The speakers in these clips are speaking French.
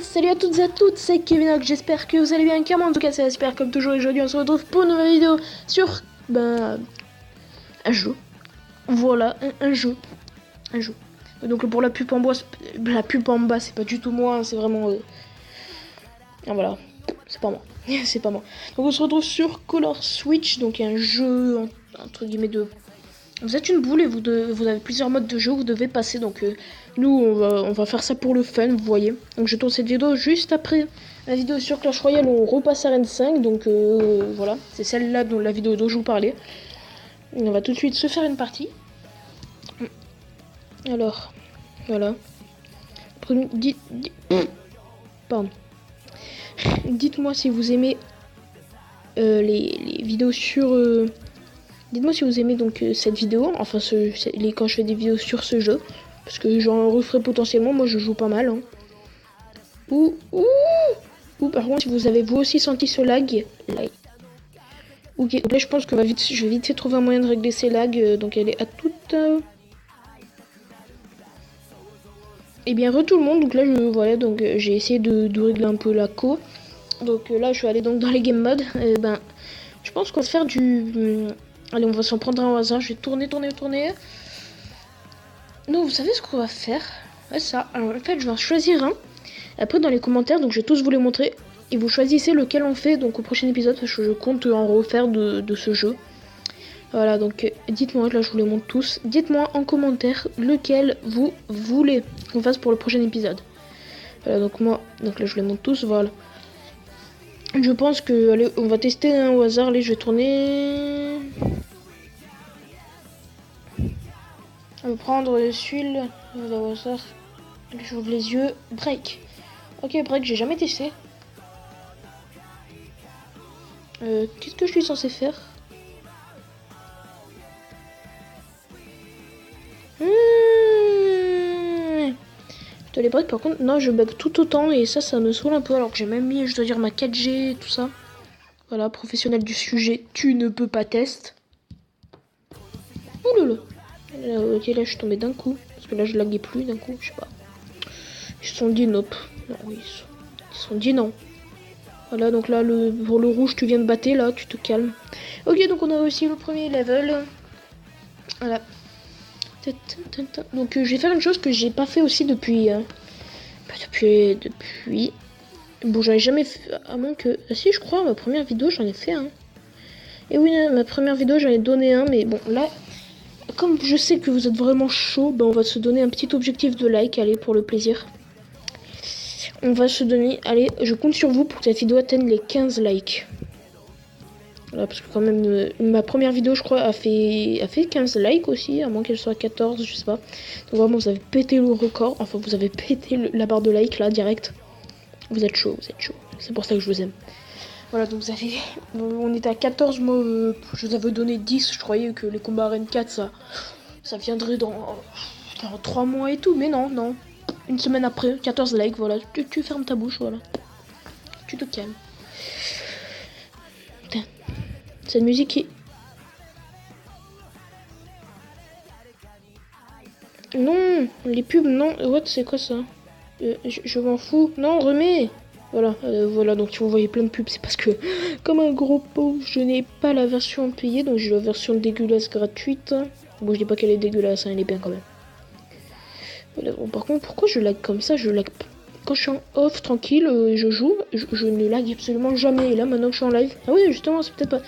Salut à toutes et à toutes, c'est Kevin, j'espère que vous allez bien, car moi en tout cas c'est j'espère comme toujours, et aujourd'hui on se retrouve pour une nouvelle vidéo sur un jeu. Voilà, un jeu. Donc pour la pub en bas, c'est pas du tout moi, c'est vraiment voilà, c'est pas moi. C'est pas moi. Donc on se retrouve sur Color Switch, donc un jeu entre guillemets de... Vous êtes une boule et vous avez plusieurs modes de jeu où vous devez passer. Donc nous on va faire ça pour le fun, vous voyez. Donc je tourne cette vidéo juste après la vidéo sur Clash Royale où on repasse à Arène 5. Donc voilà, c'est celle-là dont la vidéo dont je vous parlais. Et on va tout de suite se faire une partie. Alors, voilà. Pardon. Dites-moi si vous aimez les vidéos sur... Dites-moi si vous aimez donc cette vidéo, enfin quand je fais des vidéos sur ce jeu, parce que j'en referai potentiellement, moi je joue pas mal. Hein. Ou par contre si vous avez vous aussi senti ce lag, ok, donc là je pense que je vais vite fait trouver un moyen de régler ces lags, donc elle est à toute... Et bien re tout le monde, donc là voilà, donc j'ai essayé de régler un peu la co. Donc là je suis allé donc dans les game mode, je pense qu'on va se faire du... Allez, on va s'en prendre un au hasard, je vais tourner. Non, vous savez ce qu'on va faire? Ouais, ça. Alors, en fait, je vais en choisir un. Après, dans les commentaires, donc je vais tous vous les montrer. Et vous choisissez lequel on fait donc au prochain épisode, parce que je compte en refaire de ce jeu. Voilà, donc dites-moi, là je vous les montre tous. Dites-moi en commentaire lequel vous voulez qu'on fasse pour le prochain épisode. Voilà, donc moi, donc là je vous les montre tous, voilà. Je pense que, allez, on va tester un au hasard. Allez, je vais tourner. On va prendre celui-là au hasard. J'ouvre les yeux. Break. Ok, break, j'ai jamais testé. Qu'est-ce que je suis censé faire? Les breaks, par contre, non, je bug tout autant et ça me saoule un peu. Alors que j'ai même mis, je dois dire, ma 4G, tout ça. Voilà, professionnel du sujet, tu ne peux pas tester. Ouh là là. Ok, là, je suis tombée d'un coup. Parce que là, je laguais plus d'un coup, je sais pas. Ils se sont dit nope. Non, oui, ils se sont dit non. Voilà, donc là, pour le rouge, tu viens de battre, là, tu te calmes. Ok, donc on a réussi le premier level. Voilà. Donc je vais faire une chose que j'ai pas fait aussi depuis... depuis... Bon, j'en ai jamais fait... À moins que... Ah si, je crois, ma première vidéo, j'en ai fait un. Et oui, ma première vidéo, j'en ai donné un, mais bon, là... Comme je sais que vous êtes vraiment chaud, on va se donner un petit objectif de like, allez, pour le plaisir. On va se donner... Allez, je compte sur vous pour que cette vidéo atteigne les 15 likes. Voilà, parce que quand même, ma première vidéo, je crois, a fait 15 likes aussi, à moins qu'elle soit 14, je sais pas. Donc vraiment, vous avez pété le record. Enfin, vous avez pété la barre de like, là, direct. Vous êtes chaud. C'est pour ça que je vous aime. Voilà, donc vous avez... On était à 14, moi, je vous avais donné 10. Je croyais que les combats Arène 4, ça viendrait dans 3 mois et tout. Mais non. Une semaine après, 14 likes, voilà. Tu fermes ta bouche, voilà. Tu te calmes. Putain. Cette musique est... Non, les pubs, non. What, c'est quoi ça? Je m'en fous. Non, remets. Voilà, donc si vous voyez plein de pubs, c'est parce que, comme un gros pauvre, je n'ai pas la version payée, donc j'ai la version dégueulasse gratuite. Bon, je dis pas qu'elle est dégueulasse, hein, elle est bien quand même. Voilà, bon, par contre, pourquoi je lag comme ça? Je lag... Quand je suis en off, tranquille, je joue, je ne lag absolument jamais. Et là, maintenant que je suis en live... Ah oui, justement, c'est peut-être pas...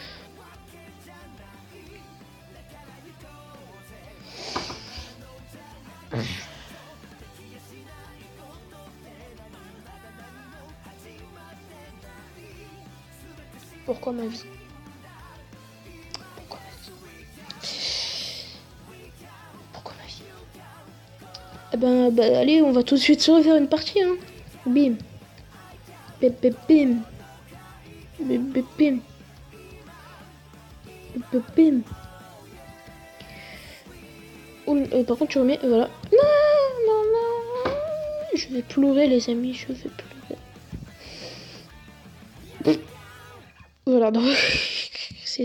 Pourquoi ma vie? Eh ben, allez, on va tout de suite se refaire une partie, hein. Bim. Bim. Bim. Par contre, tu remets, voilà. Non. Je vais pleurer, les amis, je vais pleurer. Voilà, donc...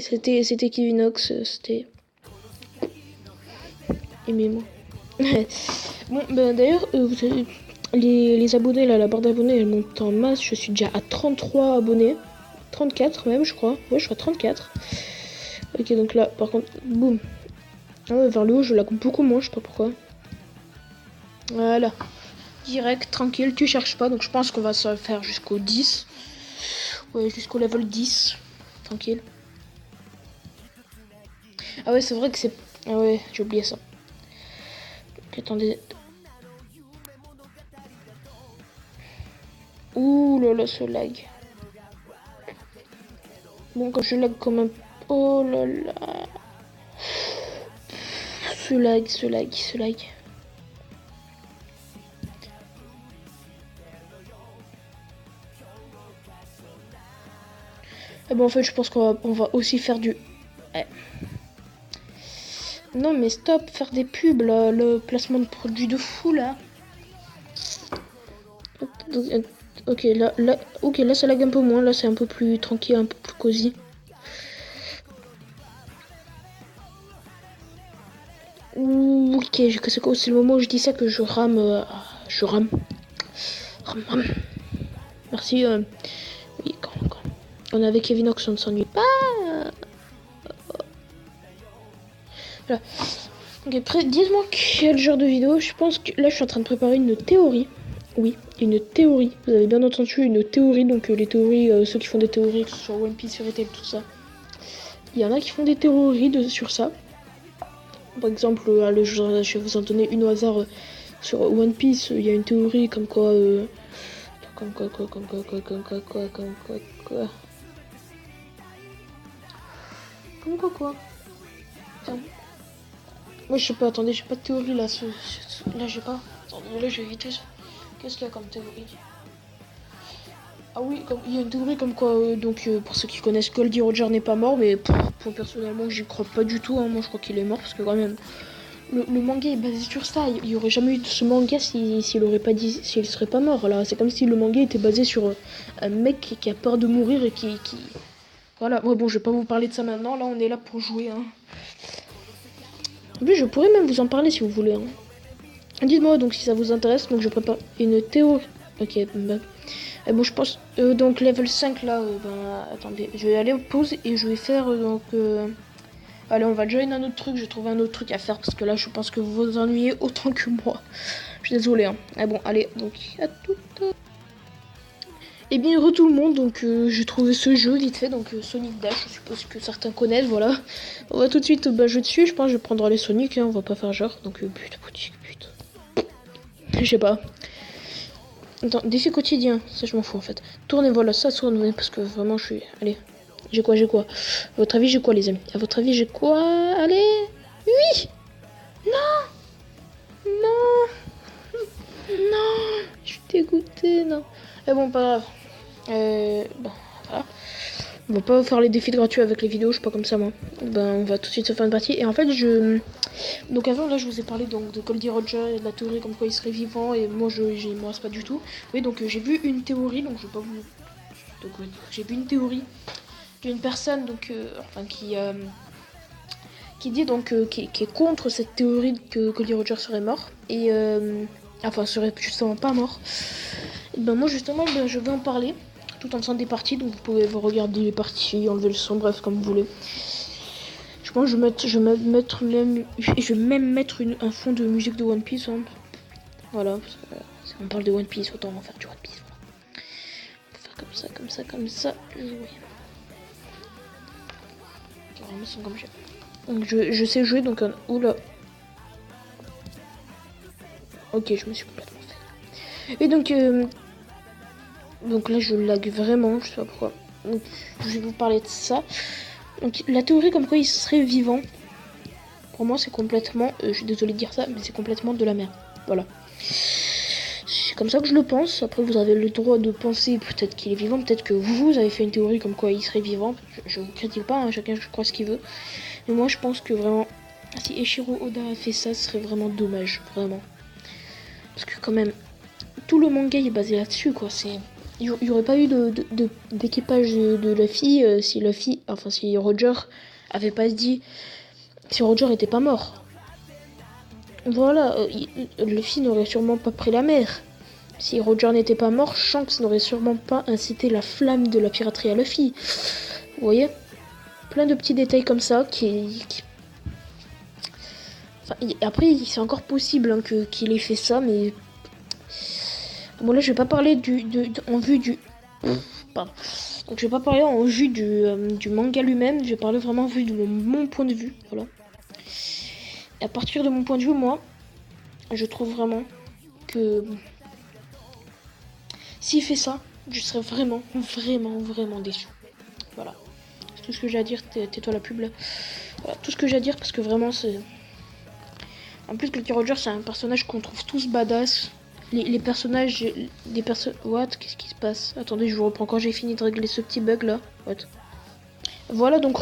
C'était Kevinox, c'était... Aimez-moi. Bon, ben d'ailleurs, vous savez, les abonnés, là, la barre d'abonnés, elle monte en masse. Je suis déjà à 33 abonnés. 34 même, je crois. Ouais, je suis à 34. Ok, donc là, par contre, boum. Ah ouais, vers le haut, je la coupe beaucoup moins, je sais pas pourquoi. Voilà. Direct, tranquille, tu cherches pas. Donc je pense qu'on va se faire jusqu'au 10. Ouais, jusqu'au level 10. Tranquille. Ah ouais, c'est vrai que c'est... Ah ouais, j'ai oublié ça. Donc, attendez. Ouh là là, ce lag. Bon, quand je lag comme un... Oh là là. Ce lag. Ah bon, en fait, je pense qu'on va aussi faire du... Ouais. Non, mais stop, faire des pubs, là, le placement de produits de fou, là. Ok, ok, là, ça lag un peu moins, là, c'est un peu plus tranquille, un peu plus cosy. Ok, c'est le moment où je dis ça que je rame. Je rame. Rame. Merci. Oui, quand on est avec Kevinox, on ne s'ennuie pas. Voilà. Ok, dites-moi quel genre de vidéo. Je pense que là, je suis en train de préparer une théorie. Oui, une théorie. Vous avez bien entendu une théorie. Donc, les théories, ceux qui font des théories, que ce soit One Piece, Fairy Tail, tout ça. Il y en a qui font des théories sur ça. Par exemple, allez, je vais vous en donner une au hasard. Sur One Piece, il y a une théorie comme quoi. Comme quoi. Tiens. Moi, je sais pas, attendez, j'ai pas de théorie là. Là, j'ai pas. Attendez, là, je vais éviter. Qu'est-ce qu'il y a comme théorie? Ah oui, il y a une théorie comme quoi, pour ceux qui connaissent, Goldie Roger n'est pas mort, mais personnellement, j'y crois pas du tout. Hein. Moi, je crois qu'il est mort parce que quand même, le manga est basé sur ça. Il y aurait jamais eu de ce manga s'il aurait pas dit, s'il serait pas mort. Là, c'est comme si le manga était basé sur un mec qui a peur de mourir et qui... Voilà. Ouais, bon, je vais pas vous parler de ça maintenant. Là, on est là pour jouer. Hein. En plus, je pourrais même vous en parler si vous voulez. Hein. Dites-moi donc si ça vous intéresse. Donc, je prépare une théorie. Ok, bah. Bon, je pense, donc level 5 là, attendez, je vais aller en pause et je vais faire, allez, on va join un autre truc, je vais trouver un autre truc à faire parce que là, je pense que vous vous ennuyez autant que moi. Je suis désolée, hein. Ah bon, allez, donc, à tout. Et bien, heureux tout le monde, donc j'ai trouvé ce jeu vite fait, donc Sonic Dash, je suppose que certains connaissent, voilà. On va tout de suite jouer dessus, je pense que je prendrai les Sonic, hein, on va pas faire genre, donc but. Je sais pas. Attends, défi quotidien, ça je m'en fous en fait. Tournez, voilà, ça tourne, parce que vraiment je suis... Allez, j'ai quoi À votre avis, j'ai quoi les amis? À votre avis, j'ai quoi? Allez. Oui. Non. Je suis dégoûtée, non. Mais bon, pas grave. Bon, voilà. On va pas faire les défis gratuits avec les vidéos, je suis pas comme ça moi. On va tout de suite se faire une partie. Et en fait, donc avant, là, je vous ai parlé donc, de Goldie Roger et de la théorie comme quoi il serait vivant. Et moi, il me reste pas du tout. Oui, donc j'ai vu une théorie, donc je vais pas vous... Donc j'ai vu une théorie d'une personne donc, qui dit donc qui est contre cette théorie que Goldie Roger serait mort. Et... serait justement pas mort. Et moi, justement, je vais en parler. Tout en faisant des parties, donc vous pouvez vous regarder les parties, enlever le son, bref, comme vous voulez. Je pense que je vais même mettre un fond de musique de One Piece. Hein. Voilà, parce que, si on parle de One Piece, autant on va faire du One Piece. On va faire comme ça. Jouer. Comme j'ai. Donc je sais jouer, donc oula. Ok, je me suis complètement fait. Et donc là je lag vraiment, je sais pas pourquoi. Donc je vais vous parler de ça. Donc la théorie comme quoi il serait vivant, pour moi c'est complètement, je suis désolée de dire ça, mais c'est complètement de la merde. Voilà. C'est comme ça que je le pense. Après vous avez le droit de penser peut-être qu'il est vivant, peut-être que vous avez fait une théorie comme quoi il serait vivant. Je vous critique pas, hein, chacun je crois ce qu'il veut. Mais moi je pense que vraiment, si Eiichiro Oda a fait ça, ce serait vraiment dommage, vraiment. Parce que quand même, tout le manga est basé là-dessus quoi, il y aurait pas eu d'équipage de Luffy si Luffy, enfin si Roger avait pas dit, si Roger était pas mort. Voilà, Luffy n'aurait sûrement pas pris la mer. Si Roger n'était pas mort, Shanks n'aurait sûrement pas incité la flamme de la piraterie à Luffy. Vous voyez? Plein de petits détails comme ça Enfin, après, c'est encore possible hein, qu'il ait fait ça, mais... Bon là, je vais pas parler en vue du... Pardon. Donc je vais pas parler en vue du manga lui-même, je vais parler vraiment en vue de mon point de vue. Voilà. Et à partir de mon point de vue, moi, je trouve vraiment que... S'il fait ça, je serais vraiment, vraiment, vraiment déçu. Voilà. C'est tout ce que j'ai à dire. Tais-toi la pub là. Voilà, tout ce que j'ai à dire parce que vraiment c'est... En plus, Goldie Roger, c'est un personnage qu'on trouve tous badass. Les personnages... Des personnes... What? Qu'est-ce qui se passe? Attendez, je vous reprends quand j'ai fini de régler ce petit bug là. What? Voilà, donc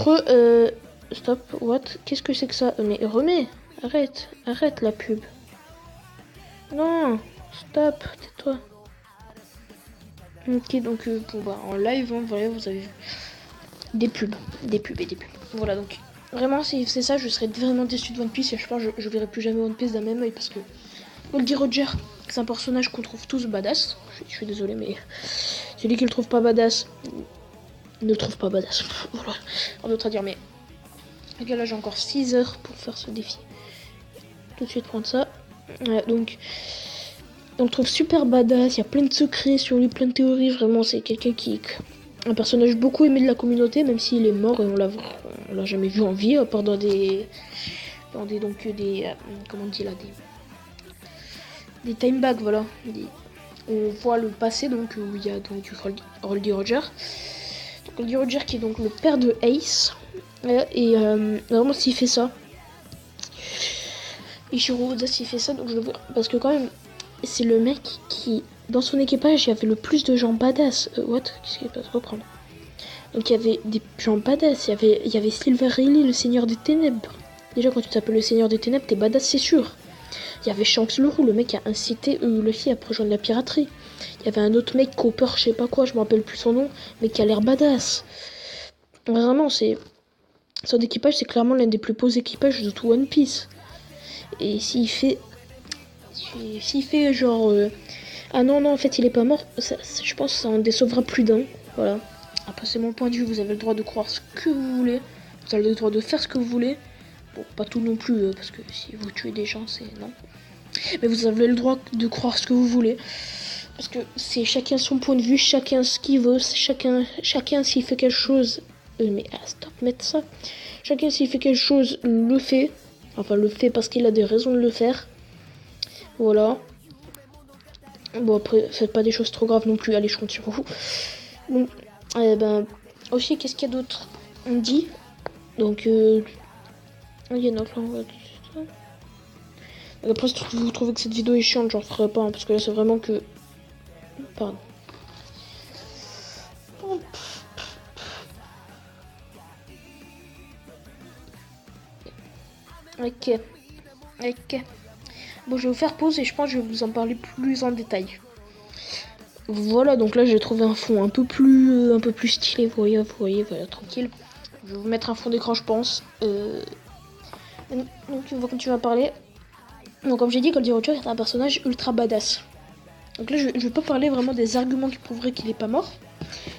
Stop, what? Qu'est-ce que c'est que ça? Mais remets! Arrête la pub. Non! Stop, tais-toi. Ok, donc bon bah en live, hein, voilà, vous avez vu des pubs. Voilà, donc vraiment, si c'est ça, je serais vraiment déçu de One Piece et je pense que je verrai plus jamais One Piece d'un même œil parce que Goldie Roger, c'est un personnage qu'on trouve tous badass. Je suis désolé, mais celui qui le trouve pas badass ne le trouve pas badass. Voilà, en d'autres à dire, mais ok, là j'ai encore 6 heures pour faire ce défi. Tout de suite prendre ça. Voilà, donc on le trouve super badass, il y a plein de secrets sur lui, plein de théories, vraiment c'est quelqu'un qui... Un personnage beaucoup aimé de la communauté, même s'il est mort et on l'a jamais vu en vie, à part dans des comment on dit là, des time bags, voilà. On voit le passé, donc où il y a donc Goldie Roger. Donc Goldie Roger qui est donc le père de Ace, et vraiment s'il fait ça, Ichiro Oda s'il fait ça, donc je le vois, parce que quand même, c'est le mec qui... Dans son équipage, il y avait le plus de gens badass. What? Qu'est-ce qu'il peut se reprendre? Donc il y avait des gens badass. Il y avait Silver Rayleigh, le Seigneur des Ténèbres. Déjà, quand tu t'appelles le Seigneur des Ténèbres, t'es badass, c'est sûr. Il y avait Shanks le Roux, le mec qui a incité Luffy à rejoindre la piraterie. Il y avait un autre mec, Copper, je sais pas quoi, je me rappelle plus son nom, mais qui a l'air badass. Vraiment, c'est... Son équipage, c'est clairement l'un des plus beaux équipages de tout One Piece. Et s'il fait genre... Ah non, en fait, il est pas mort. Je pense que ça en décevra plus d'un. Voilà. Après, c'est mon point de vue. Vous avez le droit de croire ce que vous voulez. Vous avez le droit de faire ce que vous voulez. Bon, pas tout non plus, parce que si vous tuez des gens, c'est non. Mais vous avez le droit de croire ce que vous voulez. Parce que c'est chacun son point de vue, chacun ce qu'il veut. Chacun s'il fait quelque chose... mais stop, mettre ça. Chacun s'il fait quelque chose, le fait. Enfin, le fait parce qu'il a des raisons de le faire. Voilà. Bon, après, faites pas des choses trop graves non plus. Allez, je compte sur vous. Donc, aussi, qu'est-ce qu'il y a d'autre? On dit. Donc, il y a notre langue. Après, si vous trouvez que cette vidéo est chiante, j'en ferai pas. Hein, parce que là, c'est vraiment que... Pardon. Ok. Bon, je vais vous faire pause et je pense que je vais vous en parler plus en détail. Voilà, donc là j'ai trouvé un fond un peu plus stylé, vous voyez, voilà, tranquille. Je vais vous mettre un fond d'écran, je pense. Donc on va continuer à parler. Donc comme j'ai dit, Goldie Roger est un personnage ultra badass. Donc là je vais pas parler vraiment des arguments qui prouveraient qu'il est pas mort,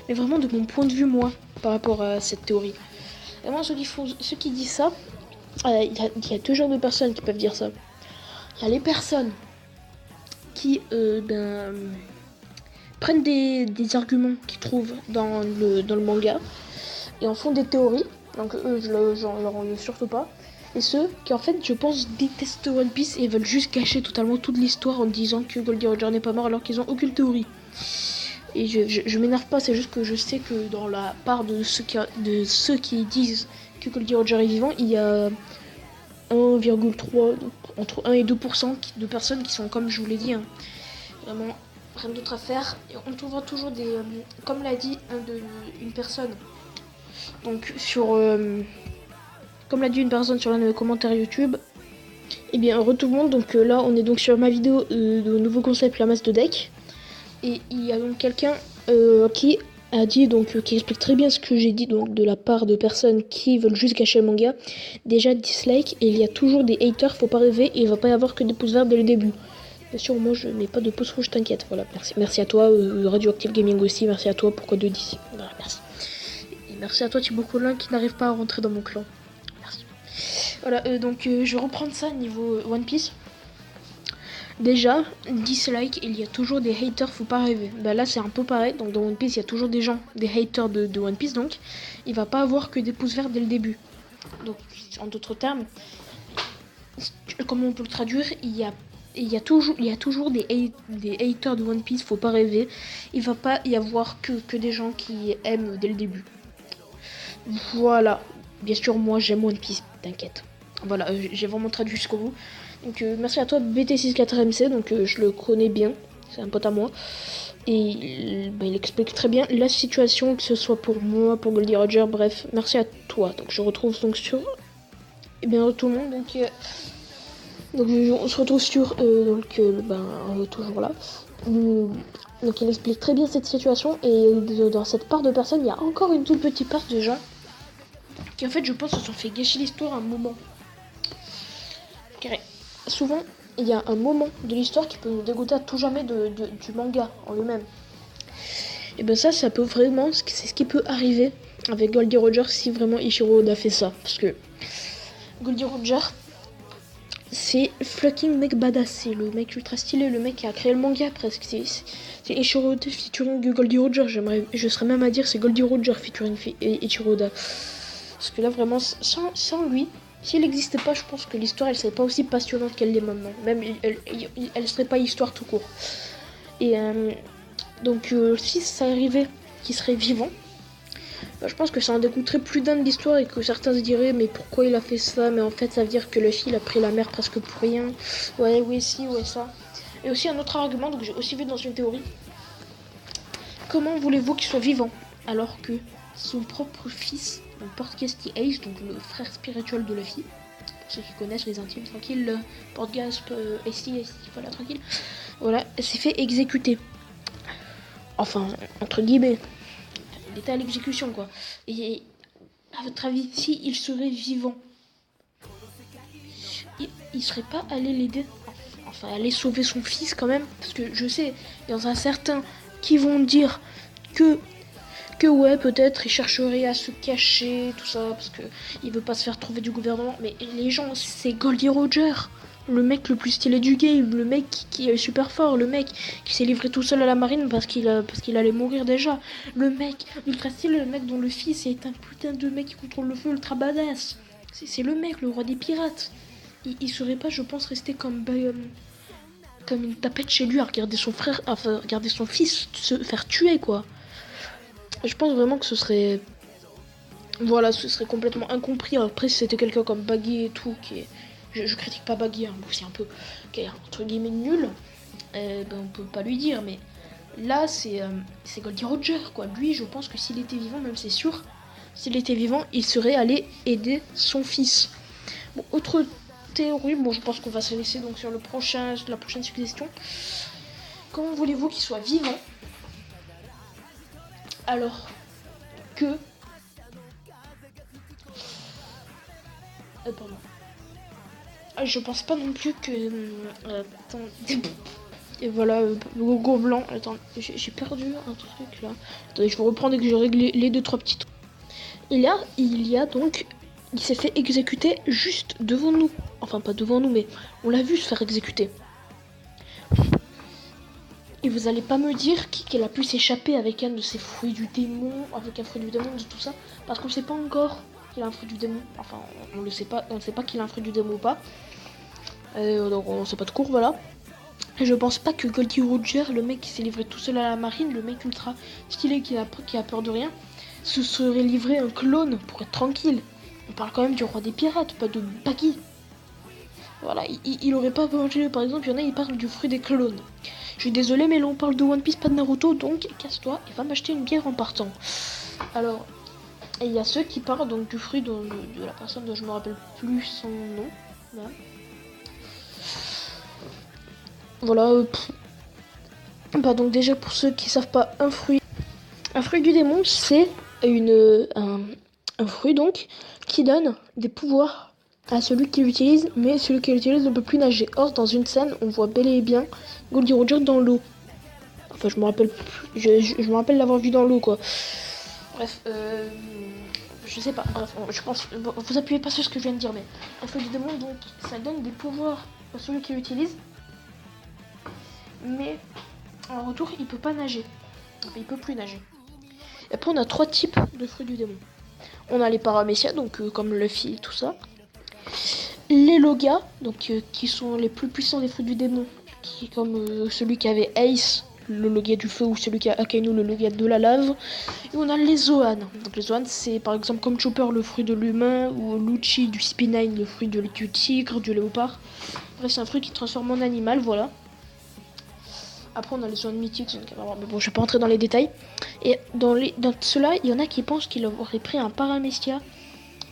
mais vraiment de mon point de vue moi par rapport à cette théorie. Vraiment ceux qui disent ça, il y a deux genres de personnes qui peuvent dire ça. Il y a les personnes qui prennent des arguments qu'ils trouvent dans le manga et en font des théories. Donc eux, je leur en veux surtout pas. Et ceux qui, en fait, je pense, détestent One Piece et veulent juste gâcher totalement toute l'histoire en disant que Goldie Roger n'est pas mort alors qu'ils ont aucune théorie. Et je m'énerve pas, c'est juste que je sais que dans la part de ceux qui disent que Goldie Roger est vivant, il y a 1,3, entre 1 et 2% de personnes qui sont, comme je vous l'ai dit, hein, vraiment rien d'autre à faire. Et on trouvera toujours des... comme l'a dit une personne, donc sur... comme l'a dit une personne sur l'un de mes commentaires YouTube, et bien heureux tout le monde, donc là on est donc sur ma vidéo de nouveau concept, la masse de deck. Et il y a donc quelqu'un qui a dit donc qui explique très bien ce que j'ai dit donc de la part de personnes qui veulent juste cacher le manga. Déjà dislike et il y a toujours des haters, faut pas rêver et il va pas y avoir que des pouces verts dès le début. Bien sûr moi je mets pas de pouces rouges, t'inquiète. Voilà, merci à toi Radioactive Gaming aussi, merci à toi pourquoi de d'ici. Voilà, merci. Et merci à toi Thibaut Collin qui n'arrive pas à rentrer dans mon clan. Merci. Voilà donc je vais reprendre ça niveau One Piece. Déjà, dislike, il y a toujours des haters, faut pas rêver. Bah là c'est un peu pareil, donc dans One Piece il y a toujours des gens, des haters de One Piece, donc il va pas avoir que des pouces verts dès le début. Donc en d'autres termes, comment on peut le traduire, il y a toujours des haters de One Piece, faut pas rêver. Il va pas y avoir que des gens qui aiment dès le début. Voilà, bien sûr moi j'aime One Piece, t'inquiète. Voilà, j'ai vraiment traduit jusqu'au bout. Donc merci à toi BT64MC, donc je le connais bien, c'est un pote à moi. Et il explique très bien la situation, que ce soit pour moi, pour Goldie Roger, bref, merci à toi. Donc je retrouve donc sur... Et bien tout le monde, donc on se retrouve sur toujours là. Donc il explique très bien cette situation et dans cette part de personnes, il y a encore une toute petite part de gens qui en fait je pense se sont fait gâcher l'histoire à un moment. Carré. Souvent, il y a un moment de l'histoire qui peut nous dégoûter à tout jamais du manga en lui-même. Et ben ça peut vraiment, c'est ce qui peut arriver avec Goldie Roger si vraiment Ichiro Oda fait ça. Parce que Goldie Roger, c'est fucking mec badass, c'est le mec ultra stylé, le mec qui a créé le manga presque. C'est Ichiro Oda featuring Goldie Roger, je serais même à dire c'est Goldie Roger featuring Ichiro Oda. Parce que là vraiment, sans lui, si elle n'existait pas, je pense que l'histoire elle serait pas aussi passionnante qu'elle l'est maintenant. Même elle serait pas histoire tout court. Et donc si ça arrivait qu'il serait vivant, je pense que ça en dégoûterait plus d'un de l'histoire et que certains se diraient mais pourquoi il a fait ça, mais en fait ça veut dire que le fil a pris la mer presque pour rien. Ouais oui si ouais ça. Et aussi un autre argument, donc j'ai aussi vu dans une théorie. Comment voulez-vous qu'il soit vivant alors que son propre fils, donc Portgasp Ace, donc le frère spirituel de Luffy, pour ceux qui connaissent les intimes, tranquille, Portgasp, Ace, voilà, tranquille, voilà, s'est fait exécuter. Enfin, entre guillemets, il était à l'exécution, quoi. Et à votre avis, si il serait vivant, il serait pas allé l'aider, enfin, aller sauver son fils quand même, parce que je sais, il y en a certains qui vont dire que ouais, peut-être il chercherait à se cacher, tout ça, parce que il veut pas se faire trouver du gouvernement. Mais les gens, c'est Goldie Roger, le mec le plus stylé du game, le mec qui est super fort, le mec qui s'est livré tout seul à la marine parce qu'il allait mourir déjà. Le mec ultra stylé, le mec dont le fils est un putain de mec qui contrôle le feu ultra badass. C'est le mec, le roi des pirates. Il serait pas, je pense, resté comme une tapette chez lui à regarder son frère, enfin, regarder son fils se faire tuer, quoi. Je pense vraiment que ce serait complètement incompris. Après, si c'était quelqu'un comme Baggy et tout, je critique pas Baggy, hein, aussi un peu, qui est entre guillemets nul, on peut pas lui dire, mais là, c'est Goldie Roger, quoi. Lui, je pense que s'il était vivant, même c'est sûr, s'il était vivant, il serait allé aider son fils. Bon, autre théorie, je pense qu'on va se laisser donc sur la prochaine suggestion. Comment voulez-vous qu'il soit vivant alors que... pardon. Je pense pas non plus que... attends... Et voilà, logo blanc. Attends, j'ai perdu un truc là. Attendez, je vais reprendre et que je règle les 2-3 petits trucs. Il y a donc... Il s'est fait exécuter juste devant nous. Enfin, pas devant nous, mais on l'a vu se faire exécuter. Et vous allez pas me dire qu'elle a pu s'échapper avec un de ces fruits du démon, avec un fruit du démon, de tout ça, parce qu'on sait pas encore qu'il a un fruit du démon. Enfin, on ne sait pas qu'il a un fruit du démon ou pas. Donc on sait pas de cours, voilà. Et je pense pas que Goldie Roger, le mec qui s'est livré tout seul à la marine, le mec ultra stylé qui a peur de rien, se serait livré un clone pour être tranquille. On parle quand même du roi des pirates, pas de Baggy. Voilà, il aurait pas mangé, par exemple, il y en a, ils parlent du fruit des clones. Je suis désolé, mais là on parle de One Piece, pas de Naruto, donc casse-toi et va m'acheter une bière en partant. Alors, il y a ceux qui parlent donc du fruit de la personne dont je me rappelle plus son nom. Voilà, donc déjà pour ceux qui savent pas, un fruit, Un fruit du démon, c'est un fruit donc qui donne des pouvoirs à celui qui l'utilise, mais celui qui l'utilise ne peut plus nager. Or, dans une scène, on voit bel et bien Goldie Roger dans l'eau. Enfin, je me rappelle plus, je me rappelle l'avoir vu dans l'eau, quoi. Bref, je sais pas. Bref, je pense, vous appuyez pas sur ce que je viens de dire, mais un fruit du démon, donc, ça donne des pouvoirs à celui qui l'utilise, mais en retour, il peut pas nager. Enfin, il peut plus nager. Et après, on a 3 types de fruits du démon. On a les paramécias, donc comme Luffy et tout ça. Les logas, donc qui sont les plus puissants des fruits du démon, qui est comme celui qui avait Ace, le logia du feu, ou celui qui a Akainu, le logia de la lave. Et on a les Zoan. Donc les Zoan, c'est par exemple comme Chopper, le fruit de l'humain, ou Lucci du Spinine, le fruit du tigre, du léopard. Bref, c'est un fruit qui transforme en animal, voilà. Après, on a les Zoan mythiques, mais bon, je vais pas entrer dans les détails. Et dans ceux-là, il y en a qui pensent qu'il aurait pris un paramécia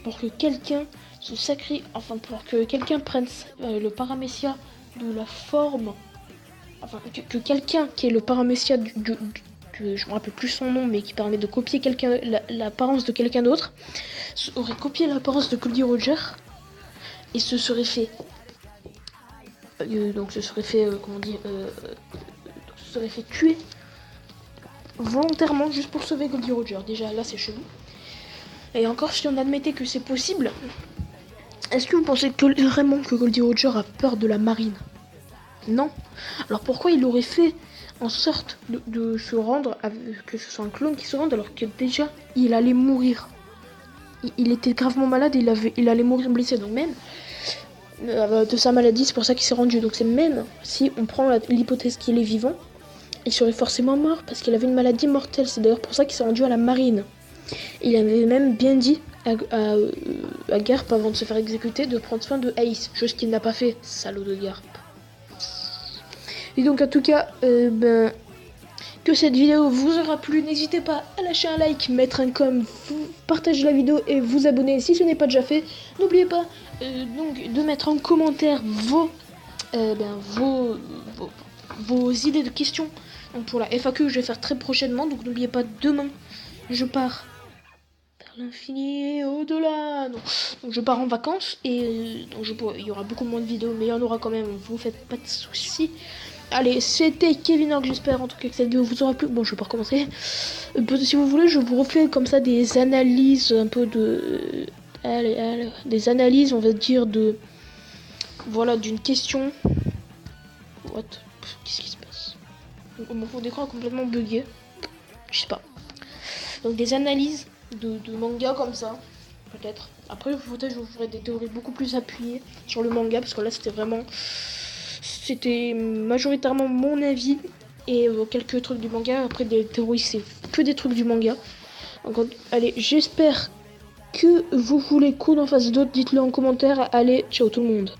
pour que quelqu'un se sacrifie, enfin pour que quelqu'un prenne le paramécia de la forme, enfin que quelqu'un qui est le paramécia je me rappelle plus son nom, mais qui permet de copier quelqu'un, l'apparence de quelqu'un d'autre, aurait copié l'apparence de Goldie Roger et se serait fait se serait fait tuer volontairement juste pour sauver Goldie Roger. Déjà là c'est chelou. Et encore, si on admettait que c'est possible, est-ce que vous pensez vraiment que Goldie Roger a peur de la marine? Non. Alors pourquoi il aurait fait en sorte de se rendre, que ce soit un clone qui se rende, alors que déjà il allait mourir. Il était gravement malade et il allait mourir blessé. Donc même de sa maladie, c'est pour ça qu'il s'est rendu. Donc c'est même si on prend l'hypothèse qu'il est vivant, il serait forcément mort parce qu'il avait une maladie mortelle. C'est d'ailleurs pour ça qu'il s'est rendu à la marine. Il avait même bien dit à Garp, avant de se faire exécuter, de prendre soin de Ace, chose qu'il n'a pas fait, salaud de Garp. Et donc en tout cas, que cette vidéo vous aura plu, n'hésitez pas à lâcher un like, mettre un com, partager la vidéo et vous abonner si ce n'est pas déjà fait. N'oubliez pas donc de mettre en commentaire vos idées de questions donc pour la FAQ que je vais faire très prochainement. Donc n'oubliez pas, demain je pars l'infini et au-delà. Donc je pars en vacances et donc il y aura beaucoup moins de vidéos, mais il y en aura quand même, vous faites pas de soucis. Allez, c'était Kevin Org, j'espère en tout cas que cette vidéo vous aura plu. Bon, je vais pas recommencer. Si vous voulez, je vous refais comme ça des analyses un peu de... Allez, des analyses, on va dire, de... Voilà, d'une question. What? Qu'est-ce qui se passe? Mon fond d'écran est complètement bugué. Je sais pas. Donc des analyses de manga comme ça, peut-être. Après, je vous ferai des théories beaucoup plus appuyées sur le manga, parce que là, c'était majoritairement mon avis et quelques trucs du manga. Après, des théories, c'est que des trucs du manga. Donc, allez, j'espère que vous voulez qu'on en fasse d'autres. Dites-le en commentaire. Allez, ciao tout le monde.